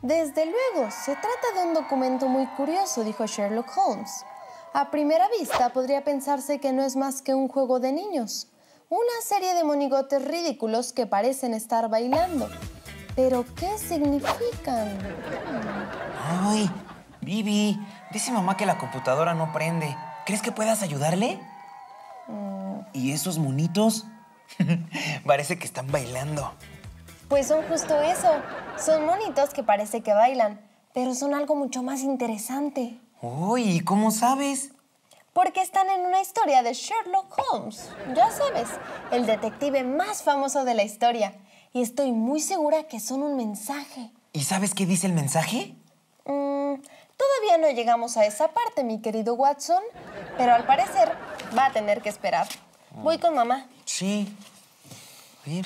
Desde luego, se trata de un documento muy curioso, dijo Sherlock Holmes. A primera vista podría pensarse que no es más que un juego de niños, una serie de monigotes ridículos que parecen estar bailando. ¿Pero qué significan? Ay, Vivi, dice mamá que la computadora no prende. ¿Crees que puedas ayudarle? ¿Y esos monitos? Parece que están bailando. Pues son justo eso. Son monitos que parece que bailan, pero son algo mucho más interesante. Uy, ¿y cómo sabes? Porque están en una historia de Sherlock Holmes. Ya sabes, el detective más famoso de la historia. Y estoy muy segura que son un mensaje. ¿Y sabes qué dice el mensaje? Todavía no llegamos a esa parte, mi querido Watson, pero al parecer va a tener que esperar. Voy con mamá. Sí. A ver.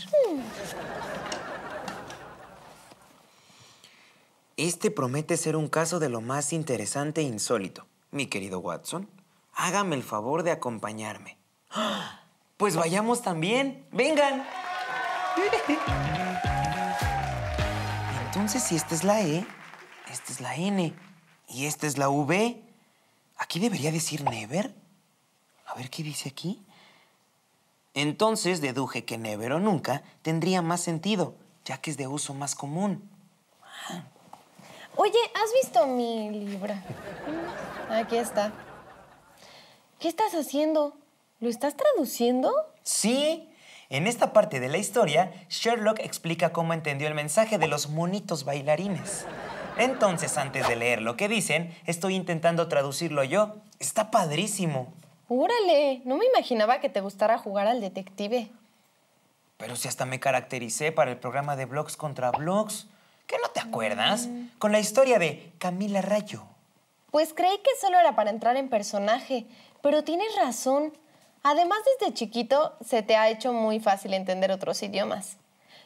Este promete ser un caso de lo más interesante e insólito. Mi querido Watson, hágame el favor de acompañarme. ¡Ah! Pues vayamos también. ¡Vengan! Entonces, si esta es la E, esta es la N y esta es la V, aquí debería decir never. A ver qué dice aquí. Entonces deduje que never o nunca tendría más sentido, ya que es de uso más común. Oye, ¿has visto mi libro? Aquí está. ¿Qué estás haciendo? ¿Lo estás traduciendo? Sí. En esta parte de la historia, Sherlock explica cómo entendió el mensaje de los monitos bailarines. Entonces, antes de leer lo que dicen, estoy intentando traducirlo yo. Está padrísimo. ¡Órale! No me imaginaba que te gustara jugar al detective. Pero si hasta me caractericé para el programa de Blogs contra Blogs. ¿Qué no te acuerdas? Con la historia de Camila Rayo. Pues creí que solo era para entrar en personaje, pero tienes razón. Además, desde chiquito se te ha hecho muy fácil entender otros idiomas.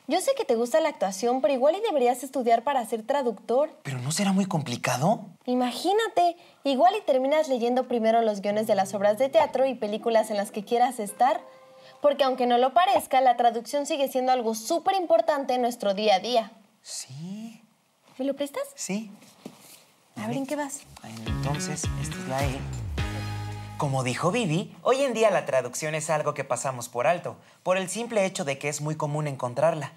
Yo sé que te gusta la actuación, pero igual y deberías estudiar para ser traductor. ¿Pero no será muy complicado? Imagínate, igual y terminas leyendo primero los guiones de las obras de teatro y películas en las que quieras estar. Porque aunque no lo parezca, la traducción sigue siendo algo súper importante en nuestro día a día. Sí. ¿Me lo prestas? Sí. A ver, ¿en qué vas? Entonces, esta es la E. Como dijo Vivi, hoy en día la traducción es algo que pasamos por alto, por el simple hecho de que es muy común encontrarla.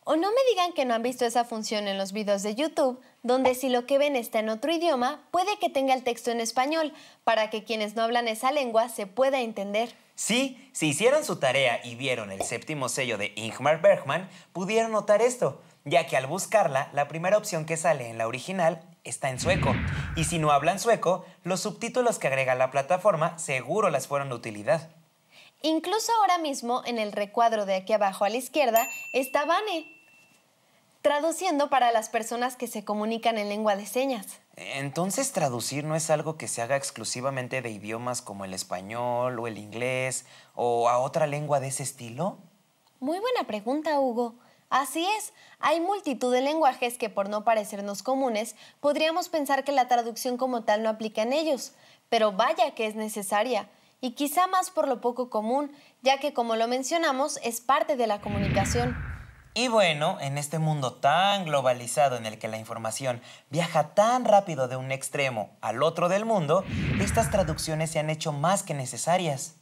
O no me digan que no han visto esa función en los videos de YouTube, donde si lo que ven está en otro idioma, puede que tenga el texto en español, para que quienes no hablan esa lengua se pueda entender. Sí, si hicieron su tarea y vieron el séptimo sello de Ingmar Bergman, pudieron notar esto, ya que al buscarla, la primera opción que sale en la original está en sueco. Y si no hablan sueco, los subtítulos que agrega la plataforma seguro les fueron de utilidad. Incluso ahora mismo, en el recuadro de aquí abajo a la izquierda, está Vane, traduciendo para las personas que se comunican en lengua de señas. Entonces, ¿traducir no es algo que se haga exclusivamente de idiomas como el español o el inglés o a otra lengua de ese estilo? Muy buena pregunta, Hugo. Así es, hay multitud de lenguajes que por no parecernos comunes, podríamos pensar que la traducción como tal no aplica en ellos, pero vaya que es necesaria, y quizá más por lo poco común, ya que como lo mencionamos, es parte de la comunicación. Y bueno, en este mundo tan globalizado en el que la información viaja tan rápido de un extremo al otro del mundo, estas traducciones se han hecho más que necesarias.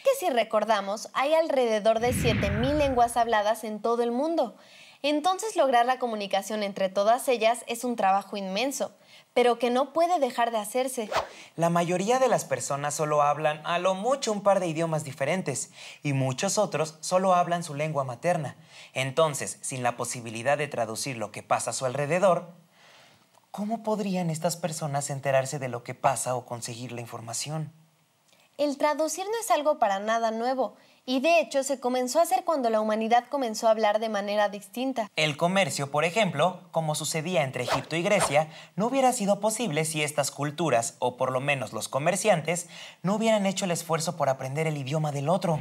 Que si recordamos, hay alrededor de 7,000 lenguas habladas en todo el mundo. Entonces lograr la comunicación entre todas ellas es un trabajo inmenso, pero que no puede dejar de hacerse. La mayoría de las personas solo hablan a lo mucho un par de idiomas diferentes y muchos otros solo hablan su lengua materna. Entonces, sin la posibilidad de traducir lo que pasa a su alrededor, ¿cómo podrían estas personas enterarse de lo que pasa o conseguir la información? El traducir no es algo para nada nuevo, y de hecho se comenzó a hacer cuando la humanidad comenzó a hablar de manera distinta. El comercio, por ejemplo, como sucedía entre Egipto y Grecia, no hubiera sido posible si estas culturas, o por lo menos los comerciantes, no hubieran hecho el esfuerzo por aprender el idioma del otro.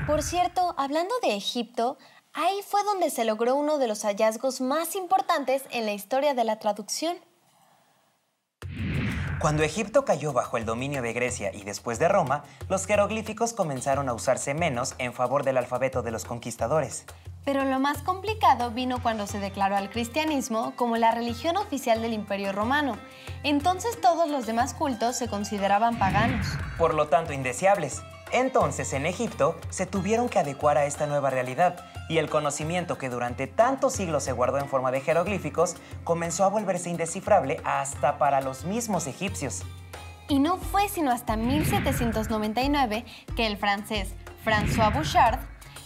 Por cierto, hablando de Egipto, ahí fue donde se logró uno de los hallazgos más importantes en la historia de la traducción. Cuando Egipto cayó bajo el dominio de Grecia y después de Roma, los jeroglíficos comenzaron a usarse menos en favor del alfabeto de los conquistadores. Pero lo más complicado vino cuando se declaró al cristianismo como la religión oficial del Imperio Romano. Entonces todos los demás cultos se consideraban paganos. Por lo tanto, indeseables. Entonces, en Egipto, se tuvieron que adecuar a esta nueva realidad y el conocimiento que durante tantos siglos se guardó en forma de jeroglíficos comenzó a volverse indescifrable hasta para los mismos egipcios. Y no fue sino hasta 1799 que el francés François Bouchard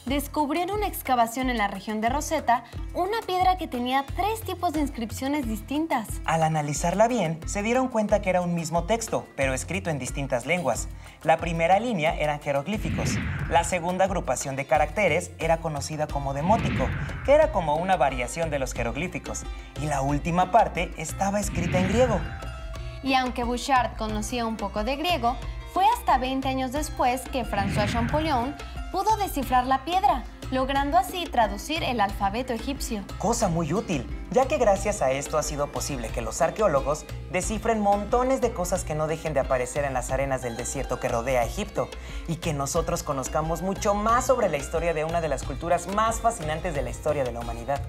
descubrió en una excavación en la región de Rosetta una piedra que tenía 3 tipos de inscripciones distintas. Al analizarla bien, se dieron cuenta que era un mismo texto, pero escrito en distintas lenguas. La primera línea eran jeroglíficos. La segunda agrupación de caracteres era conocida como demótico, que era como una variación de los jeroglíficos. Y la última parte estaba escrita en griego. Y aunque Bouchard conocía un poco de griego, fue hasta 20 años después que François Champollion pudo descifrar la piedra, logrando así traducir el alfabeto egipcio. Cosa muy útil, ya que gracias a esto ha sido posible que los arqueólogos descifren montones de cosas que no dejen de aparecer en las arenas del desierto que rodea a Egipto y que nosotros conozcamos mucho más sobre la historia de una de las culturas más fascinantes de la historia de la humanidad.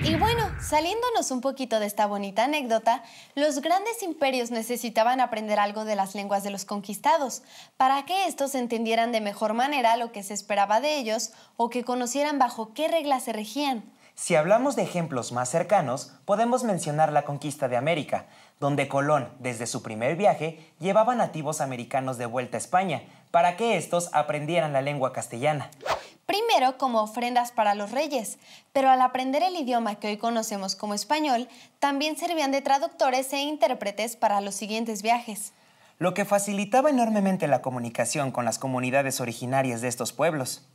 Y bueno, saliéndonos un poquito de esta bonita anécdota, los grandes imperios necesitaban aprender algo de las lenguas de los conquistados, para que estos entendieran de mejor manera lo que se esperaba de ellos o que conocieran bajo qué reglas se regían. Si hablamos de ejemplos más cercanos, podemos mencionar la conquista de América, donde Colón, desde su primer viaje, llevaba nativos americanos de vuelta a España, para que estos aprendieran la lengua castellana. Primero como ofrendas para los reyes, pero al aprender el idioma que hoy conocemos como español, también servían de traductores e intérpretes para los siguientes viajes. Lo que facilitaba enormemente la comunicación con las comunidades originarias de estos pueblos.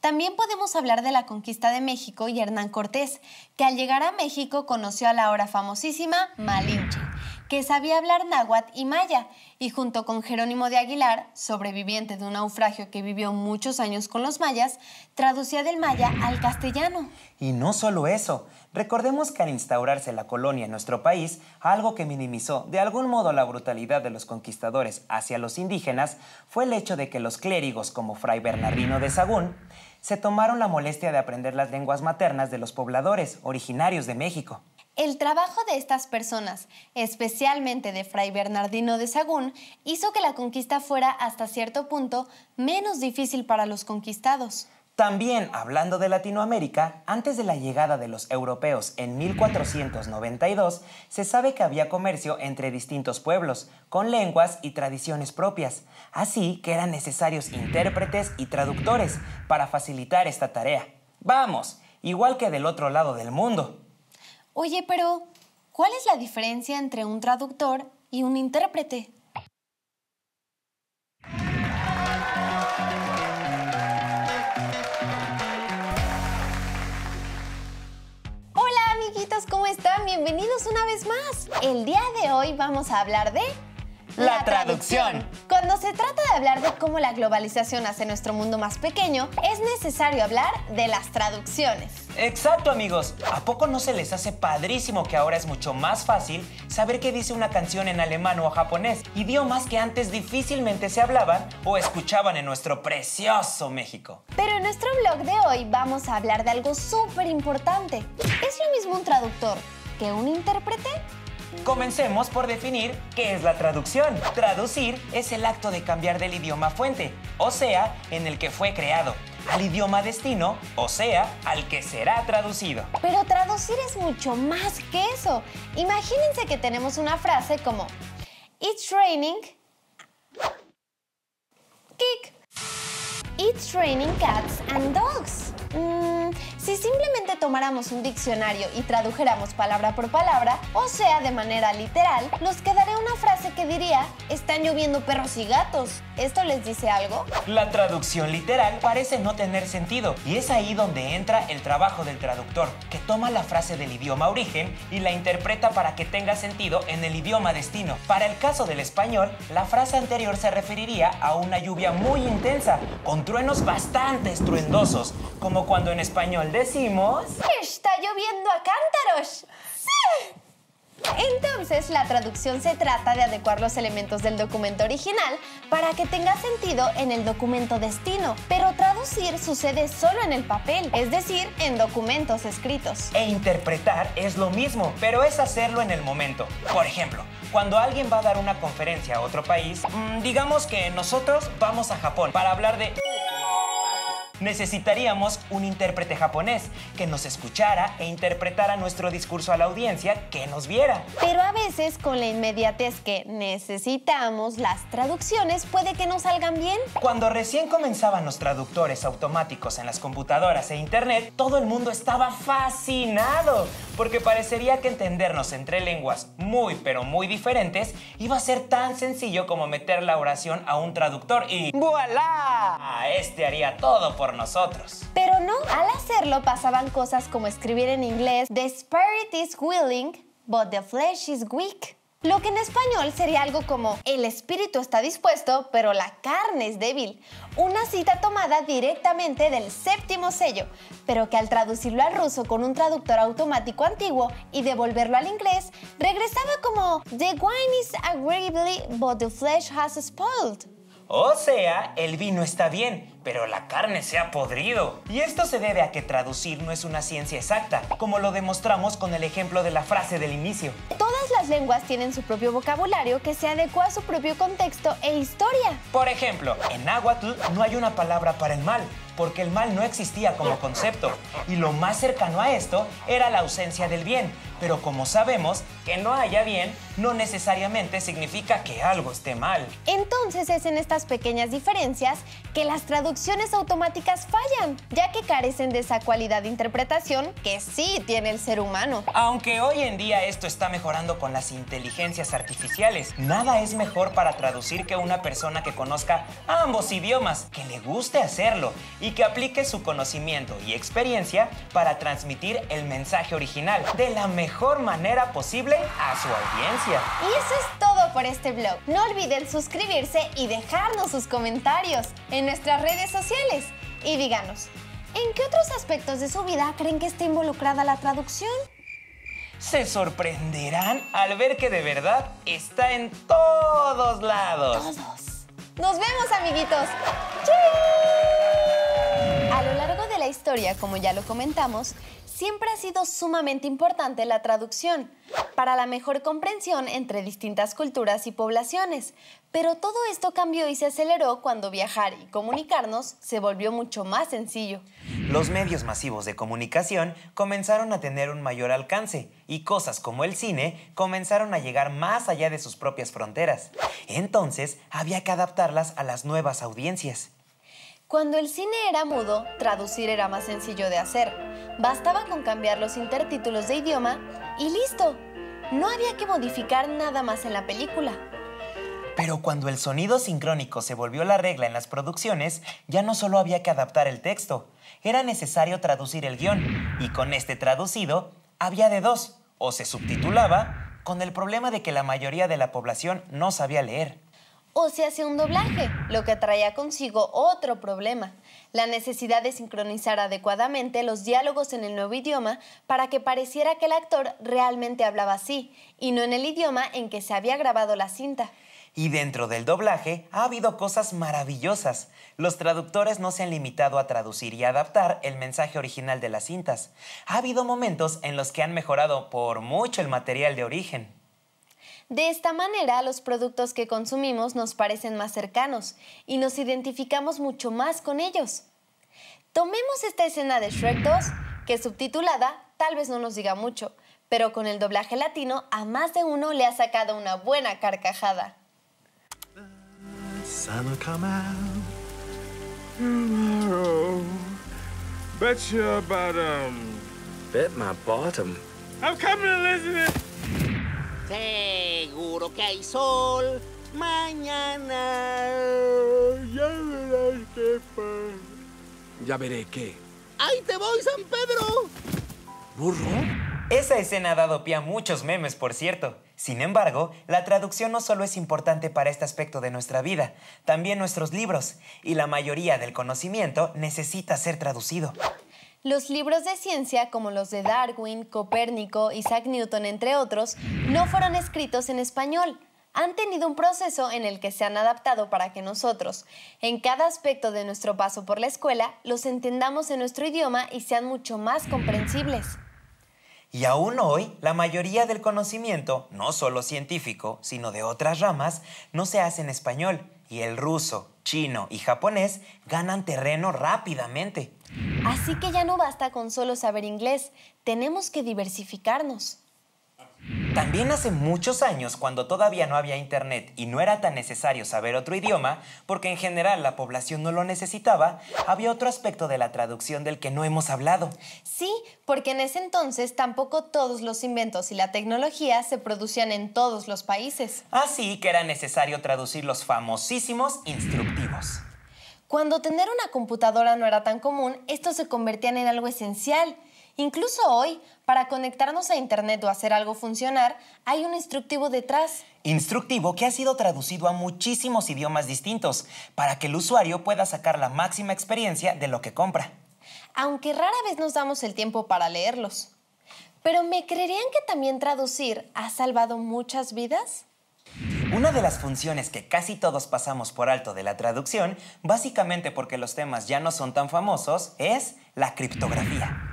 También podemos hablar de la conquista de México y Hernán Cortés, que al llegar a México conoció a la ahora famosísima Malinche, que sabía hablar náhuatl y maya, y junto con Jerónimo de Aguilar, sobreviviente de un naufragio que vivió muchos años con los mayas, traducía del maya al castellano. Y no solo eso, recordemos que al instaurarse la colonia en nuestro país, algo que minimizó de algún modo la brutalidad de los conquistadores hacia los indígenas fue el hecho de que los clérigos como Fray Bernardino de Sahagún se tomaron la molestia de aprender las lenguas maternas de los pobladores originarios de México. El trabajo de estas personas, especialmente de Fray Bernardino de Sahagún, hizo que la conquista fuera hasta cierto punto menos difícil para los conquistados. También, hablando de Latinoamérica, antes de la llegada de los europeos en 1492, se sabe que había comercio entre distintos pueblos, con lenguas y tradiciones propias, así que eran necesarios intérpretes y traductores para facilitar esta tarea. ¡Vamos! Igual que del otro lado del mundo. Oye, pero ¿cuál es la diferencia entre un traductor y un intérprete? Hola amiguitos, ¿cómo están? Bienvenidos una vez más. El día de hoy vamos a hablar de... La traducción. Cuando se trata de hablar de cómo la globalización hace nuestro mundo más pequeño, es necesario hablar de las traducciones. Exacto, amigos. ¿A poco no se les hace padrísimo que ahora es mucho más fácil saber qué dice una canción en alemán o japonés? Idiomas que antes difícilmente se hablaban o escuchaban en nuestro precioso México. Pero en nuestro blog de hoy vamos a hablar de algo súper importante. ¿Es lo mismo un traductor que un intérprete? Comencemos por definir qué es la traducción. Traducir es el acto de cambiar del idioma fuente, o sea, en el que fue creado, al idioma destino, o sea, al que será traducido. Pero traducir es mucho más que eso. Imagínense que tenemos una frase como It's raining... Kick. It's raining cats and dogs. Si simplemente tomáramos un diccionario y tradujéramos palabra por palabra, o sea, de manera literal, nos quedaría una frase que diría, están lloviendo perros y gatos. ¿Esto les dice algo? La traducción literal parece no tener sentido, y es ahí donde entra el trabajo del traductor, que toma la frase del idioma origen y la interpreta para que tenga sentido en el idioma destino. Para el caso del español, la frase anterior se referiría a una lluvia muy intensa, con truenos bastante estruendosos, como cuando en español decimos... ¡Está lloviendo a cántaros! ¡Sí! Entonces, la traducción se trata de adecuar los elementos del documento original para que tenga sentido en el documento destino, pero traducir sucede solo en el papel, es decir, en documentos escritos. E interpretar es lo mismo, pero es hacerlo en el momento. Por ejemplo, cuando alguien va a dar una conferencia a otro país, digamos que nosotros vamos a Japón para hablar de... Necesitaríamos un intérprete japonés que nos escuchara e interpretara nuestro discurso a la audiencia que nos viera. Pero a veces, con la inmediatez que necesitamos, las traducciones puede que no salgan bien. Cuando recién comenzaban los traductores automáticos en las computadoras e internet, todo el mundo estaba fascinado, porque parecería que entendernos entre lenguas muy pero muy diferentes iba a ser tan sencillo como meter la oración a un traductor y ¡voilá! Este haría todo por nosotros. Pero no, al hacerlo pasaban cosas como escribir en inglés "The spirit is willing, but the flesh is weak", lo que en español sería algo como "el espíritu está dispuesto, pero la carne es débil", una cita tomada directamente del séptimo sello, pero que al traducirlo al ruso con un traductor automático antiguo y devolverlo al inglés, regresaba como "The wine is agreeably, but the flesh has spoiled". O sea, el vino está bien, pero la carne se ha podrido. Y esto se debe a que traducir no es una ciencia exacta, como lo demostramos con el ejemplo de la frase del inicio. Todas las lenguas tienen su propio vocabulario que se adecua a su propio contexto e historia. Por ejemplo, en náhuatl no hay una palabra para el mal, porque el mal no existía como concepto, y lo más cercano a esto era la ausencia del bien. Pero como sabemos, que no haya bien no necesariamente significa que algo esté mal. Entonces es en estas pequeñas diferencias que las traducciones automáticas fallan, ya que carecen de esa cualidad de interpretación que sí tiene el ser humano. Aunque hoy en día esto está mejorando con las inteligencias artificiales, nada es mejor para traducir que una persona que conozca ambos idiomas, que le guste hacerlo y que aplique su conocimiento y experiencia para transmitir el mensaje original de la mejor manera posible a su audiencia. Y eso es todo por este blog. No olviden suscribirse y dejarnos sus comentarios en nuestras redes sociales. Y díganos, ¿en qué otros aspectos de su vida creen que está involucrada la traducción? Se sorprenderán al ver que de verdad está en todos lados. Todos. Nos vemos, amiguitos. ¡Chau! A lo largo de la historia, como ya lo comentamos, siempre ha sido sumamente importante la traducción para la mejor comprensión entre distintas culturas y poblaciones. Pero todo esto cambió y se aceleró cuando viajar y comunicarnos se volvió mucho más sencillo. Los medios masivos de comunicación comenzaron a tener un mayor alcance y cosas como el cine comenzaron a llegar más allá de sus propias fronteras. Entonces, había que adaptarlas a las nuevas audiencias. Cuando el cine era mudo, traducir era más sencillo de hacer. Bastaba con cambiar los intertítulos de idioma y ¡listo! No había que modificar nada más en la película. Pero cuando el sonido sincrónico se volvió la regla en las producciones, ya no solo había que adaptar el texto, era necesario traducir el guión. Y con este traducido, había de dos: o se subtitulaba, con el problema de que la mayoría de la población no sabía leer. O se hacía un doblaje, lo que traía consigo otro problema: la necesidad de sincronizar adecuadamente los diálogos en el nuevo idioma para que pareciera que el actor realmente hablaba así, y no en el idioma en que se había grabado la cinta. Y dentro del doblaje ha habido cosas maravillosas. Los traductores no se han limitado a traducir y adaptar el mensaje original de las cintas. Ha habido momentos en los que han mejorado por mucho el material de origen. De esta manera, los productos que consumimos nos parecen más cercanos y nos identificamos mucho más con ellos. Tomemos esta escena de Shrek 2, que subtitulada tal vez no nos diga mucho, pero con el doblaje latino a más de uno le ha sacado una buena carcajada. Sun will come out tomorrow. Bet your bottom. Bet my bottom. I'm coming, Elizabeth. Seguro que hay sol mañana. Ya verás qué pasa. Ya veré qué. ¡Ahí te voy, San Pedro! ¿Burro? Esa escena ha dado pie a muchos memes, por cierto. Sin embargo, la traducción no solo es importante para este aspecto de nuestra vida, también nuestros libros, y la mayoría del conocimiento necesita ser traducido. Los libros de ciencia, como los de Darwin, Copérnico, Isaac Newton, entre otros, no fueron escritos en español. Han tenido un proceso en el que se han adaptado para que nosotros, en cada aspecto de nuestro paso por la escuela, los entendamos en nuestro idioma y sean mucho más comprensibles. Y aún hoy, la mayoría del conocimiento, no solo científico, sino de otras ramas, no se hace en español, y el ruso, chino y japonés ganan terreno rápidamente. Así que ya no basta con solo saber inglés, tenemos que diversificarnos. También hace muchos años, cuando todavía no había internet y no era tan necesario saber otro idioma, porque en general la población no lo necesitaba, había otro aspecto de la traducción del que no hemos hablado. Sí, porque en ese entonces tampoco todos los inventos y la tecnología se producían en todos los países. Así que era necesario traducir los famosísimos instructivos. Cuando tener una computadora no era tan común, estos se convertían en algo esencial. Incluso hoy, para conectarnos a internet o hacer algo funcionar, hay un instructivo detrás. Instructivo que ha sido traducido a muchísimos idiomas distintos para que el usuario pueda sacar la máxima experiencia de lo que compra. Aunque rara vez nos damos el tiempo para leerlos. Pero ¿me creerían que también traducir ha salvado muchas vidas? Una de las funciones que casi todos pasamos por alto de la traducción, básicamente porque los temas ya no son tan famosos, es la criptografía.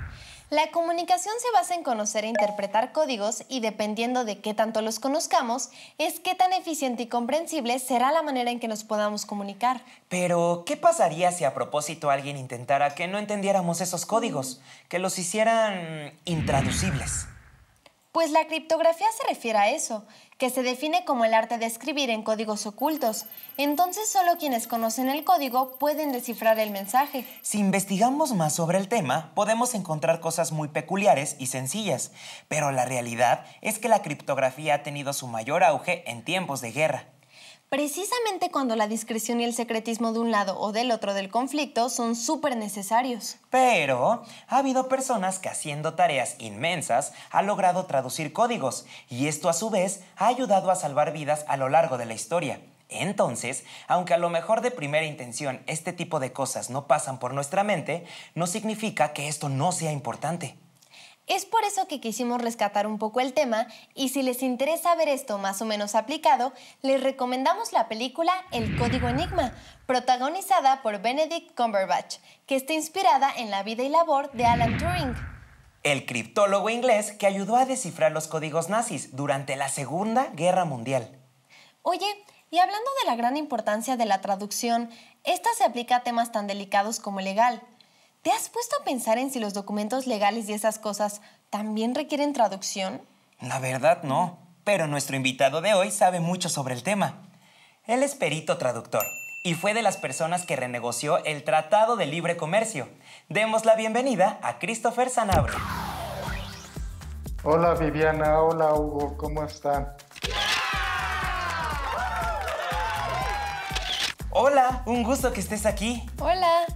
La comunicación se basa en conocer e interpretar códigos y dependiendo de qué tanto los conozcamos, es qué tan eficiente y comprensible será la manera en que nos podamos comunicar. Pero, ¿qué pasaría si a propósito alguien intentara que no entendiéramos esos códigos? Que los hicieran intraducibles. Pues la criptografía se refiere a eso, que se define como el arte de escribir en códigos ocultos. Entonces solo quienes conocen el código pueden descifrar el mensaje. Si investigamos más sobre el tema, podemos encontrar cosas muy peculiares y sencillas, pero la realidad es que la criptografía ha tenido su mayor auge en tiempos de guerra. Precisamente cuando la discreción y el secretismo de un lado o del otro del conflicto son súper necesarios. Pero ha habido personas que haciendo tareas inmensas han logrado traducir códigos y esto a su vez ha ayudado a salvar vidas a lo largo de la historia. Entonces, aunque a lo mejor de primera intención este tipo de cosas no pasan por nuestra mente, no significa que esto no sea importante. Es por eso que quisimos rescatar un poco el tema y si les interesa ver esto más o menos aplicado, les recomendamos la película El Código Enigma, protagonizada por Benedict Cumberbatch, que está inspirada en la vida y labor de Alan Turing. El criptólogo inglés que ayudó a descifrar los códigos nazis durante la Segunda Guerra Mundial. Oye, y hablando de la gran importancia de la traducción, esta se aplica a temas tan delicados como el legal. ¿Te has puesto a pensar en si los documentos legales y esas cosas también requieren traducción? La verdad no, pero nuestro invitado de hoy sabe mucho sobre el tema. Él es perito traductor y fue de las personas que renegoció el Tratado de Libre Comercio. Demos la bienvenida a Christopher Sanabria. Hola Viviana, hola Hugo, ¿cómo están? Hola, un gusto que estés aquí. Hola.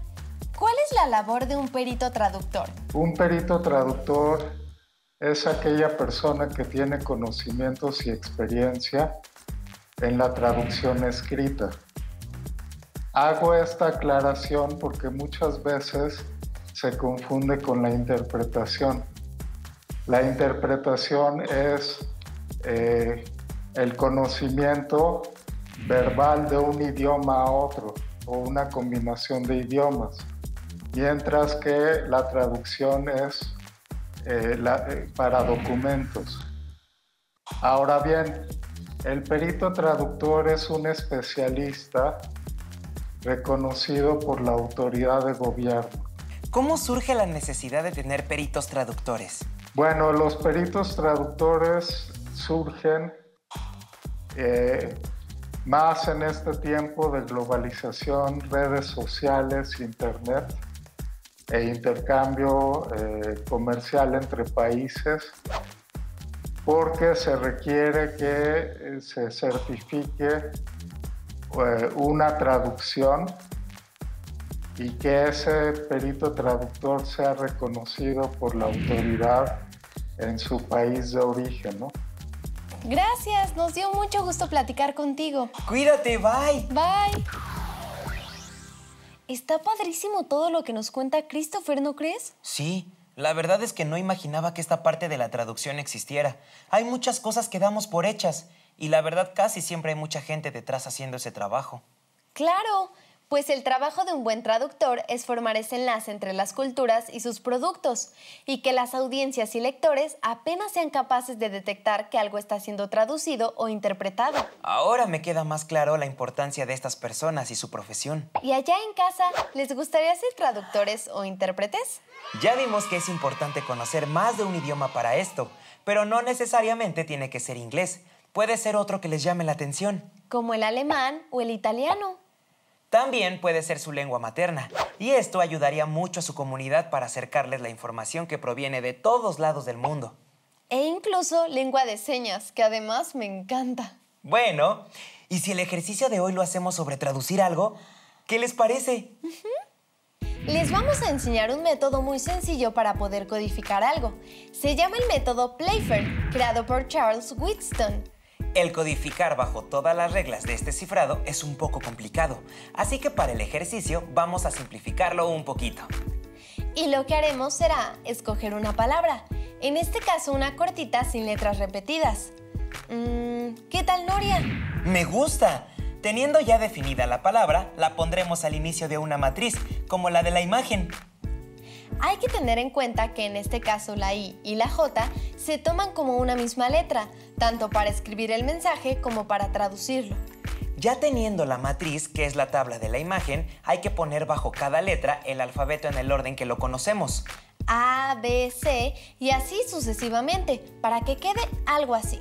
¿Cuál es la labor de un perito traductor? Un perito traductor es aquella persona que tiene conocimientos y experiencia en la traducción escrita. Hago esta aclaración porque muchas veces se confunde con la interpretación. La interpretación es el conocimiento verbal de un idioma a otro o una combinación de idiomas. Mientras que la traducción es para documentos. Ahora bien, el perito traductor es un especialista reconocido por la autoridad de gobierno. ¿Cómo surge la necesidad de tener peritos traductores? Bueno, los peritos traductores surgen más en este tiempo de globalización, redes sociales, internet e intercambio comercial entre países, porque se requiere que se certifique una traducción y que ese perito traductor sea reconocido por la autoridad en su país de origen, ¿no? Gracias, nos dio mucho gusto platicar contigo. Cuídate, bye. Bye. Está padrísimo todo lo que nos cuenta Christopher, ¿no crees? Sí, la verdad es que no imaginaba que esta parte de la traducción existiera. Hay muchas cosas que damos por hechas y la verdad casi siempre hay mucha gente detrás haciendo ese trabajo. Claro, pues el trabajo de un buen traductor es formar ese enlace entre las culturas y sus productos, y que las audiencias y lectores apenas sean capaces de detectar que algo está siendo traducido o interpretado. Ahora me queda más claro la importancia de estas personas y su profesión. ¿Y allá en casa, les gustaría ser traductores o intérpretes? Ya vimos que es importante conocer más de un idioma para esto, pero no necesariamente tiene que ser inglés. Puede ser otro que les llame la atención. Como el alemán o el italiano. También puede ser su lengua materna, y esto ayudaría mucho a su comunidad para acercarles la información que proviene de todos lados del mundo. E incluso lengua de señas, que además me encanta. Bueno, ¿y si el ejercicio de hoy lo hacemos sobre traducir algo? ¿Qué les parece? Les vamos a enseñar un método muy sencillo para poder codificar algo. Se llama el método Playfair, creado por Charles Wheatstone. El codificar bajo todas las reglas de este cifrado es un poco complicado, así que para el ejercicio vamos a simplificarlo un poquito. Y lo que haremos será escoger una palabra, en este caso una cortita sin letras repetidas. ¿Qué tal, Noria? ¡Me gusta! Teniendo ya definida la palabra, la pondremos al inicio de una matriz, como la de la imagen. Hay que tener en cuenta que en este caso la I y la J se toman como una misma letra, tanto para escribir el mensaje como para traducirlo. Ya teniendo la matriz, que es la tabla de la imagen, hay que poner bajo cada letra el alfabeto en el orden que lo conocemos. A, B, C y así sucesivamente, para que quede algo así.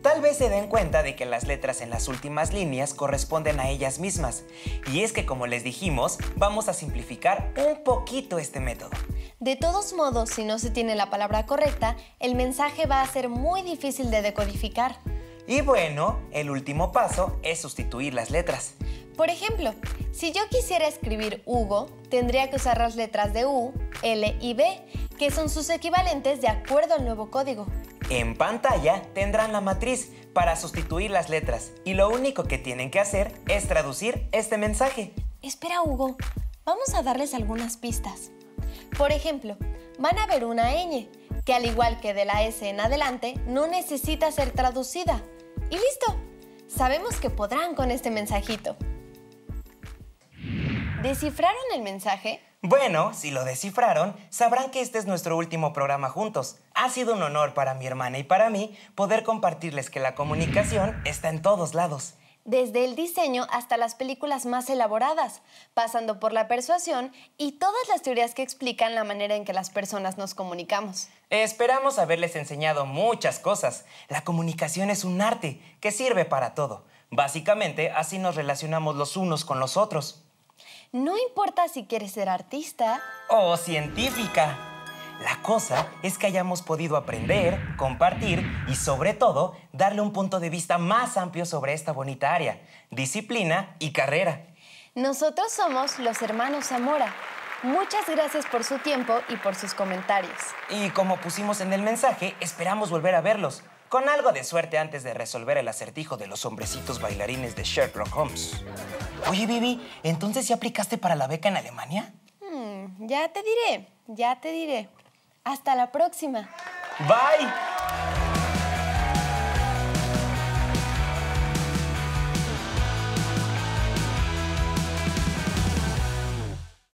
Tal vez se den cuenta de que las letras en las últimas líneas corresponden a ellas mismas. Y es que, como les dijimos, vamos a simplificar un poquito este método. De todos modos, si no se tiene la palabra correcta, el mensaje va a ser muy difícil de decodificar. Y bueno, el último paso es sustituir las letras. Por ejemplo, si yo quisiera escribir Hugo, tendría que usar las letras de U, L y B, que son sus equivalentes de acuerdo al nuevo código. En pantalla tendrán la matriz para sustituir las letras y lo único que tienen que hacer es traducir este mensaje. Espera, Hugo, vamos a darles algunas pistas. Por ejemplo, van a ver una ñ, que al igual que de la S en adelante, no necesita ser traducida. ¡Y listo! Sabemos que podrán con este mensajito. ¿Descifraron el mensaje? Bueno, si lo descifraron, sabrán que este es nuestro último programa juntos. Ha sido un honor para mi hermana y para mí poder compartirles que la comunicación está en todos lados. Desde el diseño hasta las películas más elaboradas, pasando por la persuasión y todas las teorías que explican la manera en que las personas nos comunicamos. Esperamos haberles enseñado muchas cosas. La comunicación es un arte que sirve para todo. Básicamente, así nos relacionamos los unos con los otros. No importa si quieres ser artista o científica. La cosa es que hayamos podido aprender, compartir y, sobre todo, darle un punto de vista más amplio sobre esta bonita área, disciplina y carrera. Nosotros somos los hermanos Zamora. Muchas gracias por su tiempo y por sus comentarios. Y como pusimos en el mensaje, esperamos volver a verlos. Con algo de suerte antes de resolver el acertijo de los hombrecitos bailarines de Sherlock Holmes. Oye, Bibi, ¿entonces ya aplicaste para la beca en Alemania? Ya te diré. Hasta la próxima. Bye.